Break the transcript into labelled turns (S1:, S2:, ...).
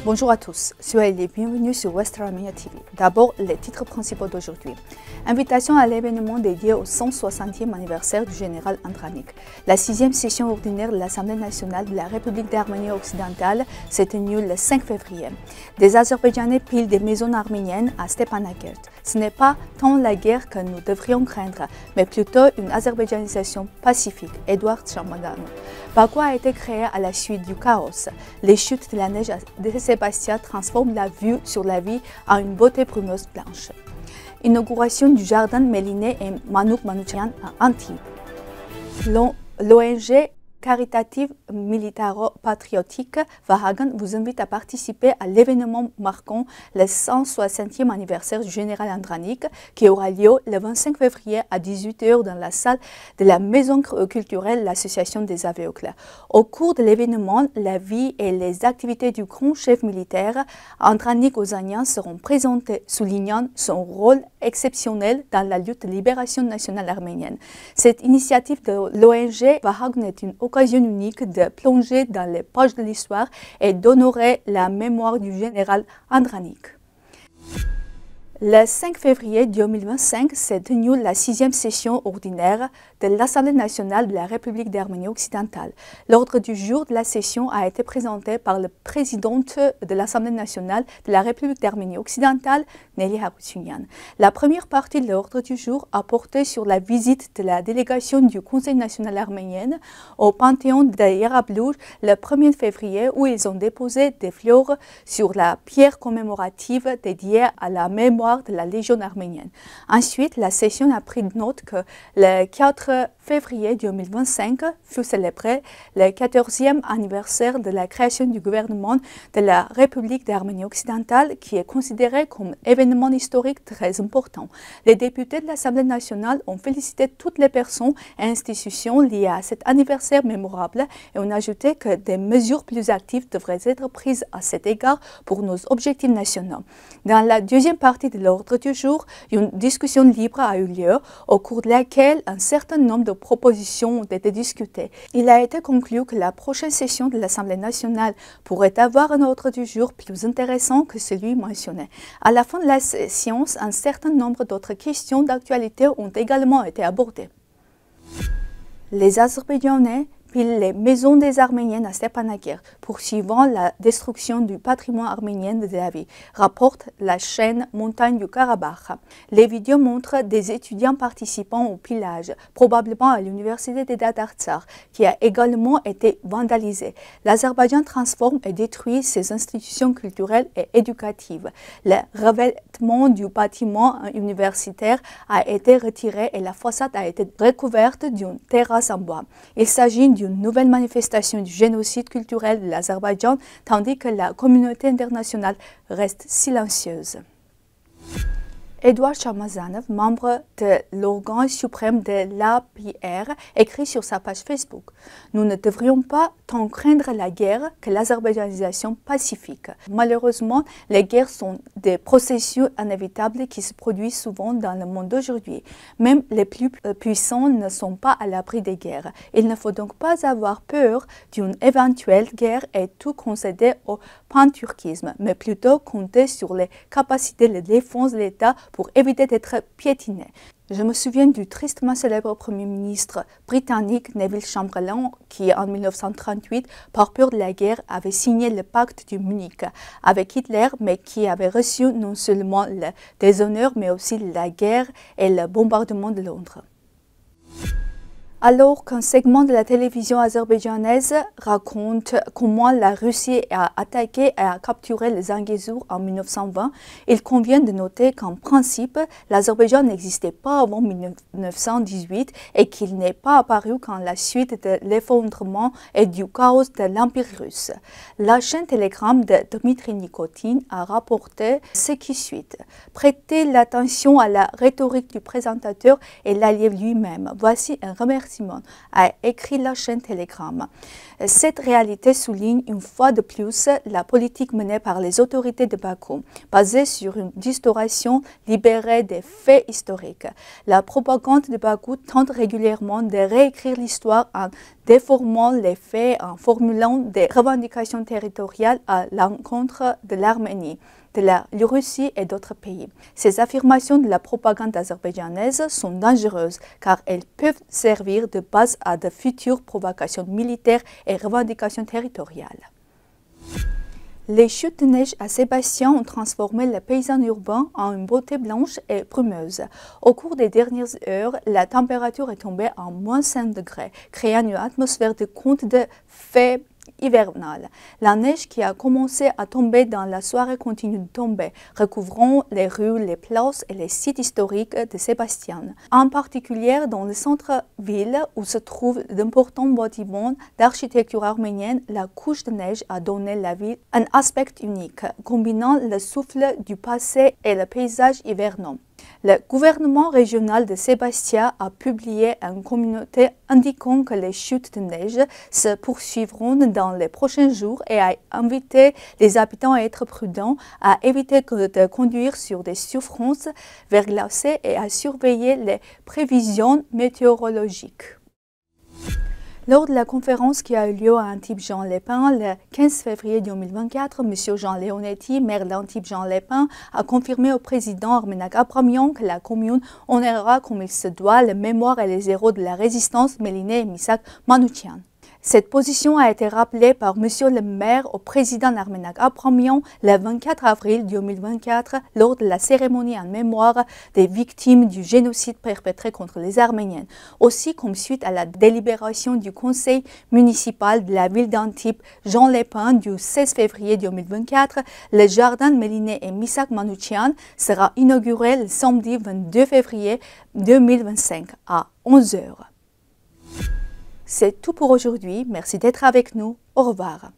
S1: Bonjour à tous, soyez les bienvenus sur Western Armenia TV. D'abord, les titres principaux d'aujourd'hui. Invitation à l'événement dédié au 160e anniversaire du général Andranik. La 6e session ordinaire de l'Assemblée nationale de la République d'Arménie occidentale s'est tenue le 5 février. Des Azerbaïdjanais pillent des maisons arméniennes à Stepanakert. Ce n'est pas tant la guerre que nous devrions craindre, mais plutôt une azerbaïdjanisation pacifique. Edouard Chamadano. Bakou a été créé à la suite du chaos. Les chutes de la neige de Sébastien transforment la vue sur la vie en une beauté brumeuse blanche. Inauguration du jardin Méliné et Manouk Manouchian à Antibes. L'ONG caritative militaro-patriotique Vahagan vous invite à participer à l'événement marquant le 160e anniversaire du général Andranik qui aura lieu le 25 février à 18 h dans la salle de la maison culturelle de l'Association des aveugles. Au cours de l'événement, la vie et les activités du grand chef militaire Andranik Ozanian seront présentées, soulignant son rôle exceptionnel dans la lutte de libération nationale arménienne. Cette initiative de l'ONG Vahagan est une occasion unique de plonger dans les pages de l'histoire et d'honorer la mémoire du général Andranik. Le 5 février 2025 s'est tenue la 6e session ordinaire de l'Assemblée nationale de la République d'Arménie occidentale. L'ordre du jour de la session a été présenté par la présidente de l'Assemblée nationale de la République d'Arménie occidentale, Nelly Haroutunian. La première partie de l'ordre du jour a porté sur la visite de la délégation du Conseil national arménien au Panthéon de Yarablour le 1er février où ils ont déposé des fleurs sur la pierre commémorative dédiée à la mémoire de la Légion arménienne. Ensuite, la session a pris note que le 4 février 2025 fut célébré le 14e anniversaire de la création du gouvernement de la République d'Arménie occidentale qui est considéré comme événement historique très important. Les députés de l'Assemblée nationale ont félicité toutes les personnes et institutions liées à cet anniversaire mémorable et ont ajouté que des mesures plus actives devraient être prises à cet égard pour nos objectifs nationaux. Dans la deuxième partie de l'ordre du jour, une discussion libre a eu lieu au cours de laquelle un certain nombre de propositions ont été discutées. Il a été conclu que la prochaine session de l'Assemblée nationale pourrait avoir un ordre du jour plus intéressant que celui mentionné. À la fin de la séance, un certain nombre d'autres questions d'actualité ont également été abordées. Les Azerbaïdjanais pillent les maisons des Arméniennes à Stepanakert, poursuivant la destruction du patrimoine arménien de la vie, rapporte la chaîne Montagne du Karabakh. Les vidéos montrent des étudiants participant au pillage, probablement à l'université de Dadartsar, qui a également été vandalisée. L'Azerbaïdjan transforme et détruit ses institutions culturelles et éducatives. Le revêtement du bâtiment universitaire a été retiré et la façade a été recouverte d'une terrasse en bois. Il s'agit d'une nouvelle manifestation du génocide culturel de l'Azerbaïdjan, tandis que la communauté internationale reste silencieuse. Edouard Chamazanov, membre de l'organe suprême de l'APR, écrit sur sa page Facebook « Nous ne devrions pas tant craindre la guerre que l'azerbaïdjanisation pacifique. Malheureusement, les guerres sont des processus inévitables qui se produisent souvent dans le monde d'aujourd'hui. Même les plus puissants ne sont pas à l'abri des guerres. Il ne faut donc pas avoir peur d'une éventuelle guerre et tout concéder au panturquisme, mais plutôt compter sur les capacités de défense de l'État pour éviter d'être piétiné. Je me souviens du tristement célèbre Premier ministre britannique Neville Chamberlain qui, en 1938, par peur de la guerre, avait signé le pacte de Munich avec Hitler, mais qui avait reçu non seulement le déshonneur, mais aussi la guerre et le bombardement de Londres. Alors qu'un segment de la télévision azerbaïdjanaise raconte comment la Russie a attaqué et a capturé les Zangezur en 1920, il convient de noter qu'en principe, l'Azerbaïdjan n'existait pas avant 1918 et qu'il n'est pas apparu qu'en la suite de l'effondrement et du chaos de l'Empire russe. La chaîne Telegram de Dmitri Nikotin a rapporté ce qui suit. Prêtez l'attention à la rhétorique du présentateur et l'allié lui-même. Voici un remerciement Simon, a écrit la chaîne Telegram. Cette réalité souligne une fois de plus la politique menée par les autorités de Bakou, basée sur une distorsion libérée des faits historiques. La propagande de Bakou tente régulièrement de réécrire l'histoire en déformant les faits, en formulant des revendications territoriales à l'encontre de l'Arménie, de la Russie et d'autres pays. Ces affirmations de la propagande azerbaïdjanaise sont dangereuses car elles peuvent servir de base à de futures provocations militaires et revendications territoriales. Les chutes de neige à Sébastien ont transformé le paysage urbain en une beauté blanche et brumeuse. Au cours des dernières heures, la température est tombée à moins 5 degrés, créant une atmosphère de conte de fées hivernale. La neige qui a commencé à tomber dans la soirée continue de tomber, recouvrant les rues, les places et les sites historiques de Sébastien. En particulier dans le centre-ville où se trouvent d'importants bâtiments d'architecture arménienne, la couche de neige a donné à la ville un aspect unique, combinant le souffle du passé et le paysage hivernant. Le gouvernement régional de Sébastien a publié un communiqué indiquant que les chutes de neige se poursuivront dans les prochains jours et a invité les habitants à être prudents, à éviter de conduire sur des surfaces verglacées et à surveiller les prévisions météorologiques. Lors de la conférence qui a eu lieu à Antibes-Juan-les-Pins le 15 février 2024, M. Jean Leonetti, maire d'Antibes-Juan-les-Pins, a confirmé au président Armenak Abramian que la commune honorera comme il se doit la mémoire et les héros de la résistance Méline et Misak Manouchian. Cette position a été rappelée par M. le maire au président Armenak Abramian le 24 avril 2024 lors de la cérémonie en mémoire des victimes du génocide perpétré contre les Arméniens. Aussi, comme suite à la délibération du conseil municipal de la ville d'Antibes, Juan-les-Pins du 16 février 2024, le jardin Méline et Misak Manouchian sera inauguré le samedi 22 février 2025 à 11 h. C'est tout pour aujourd'hui. Merci d'être avec nous. Au revoir.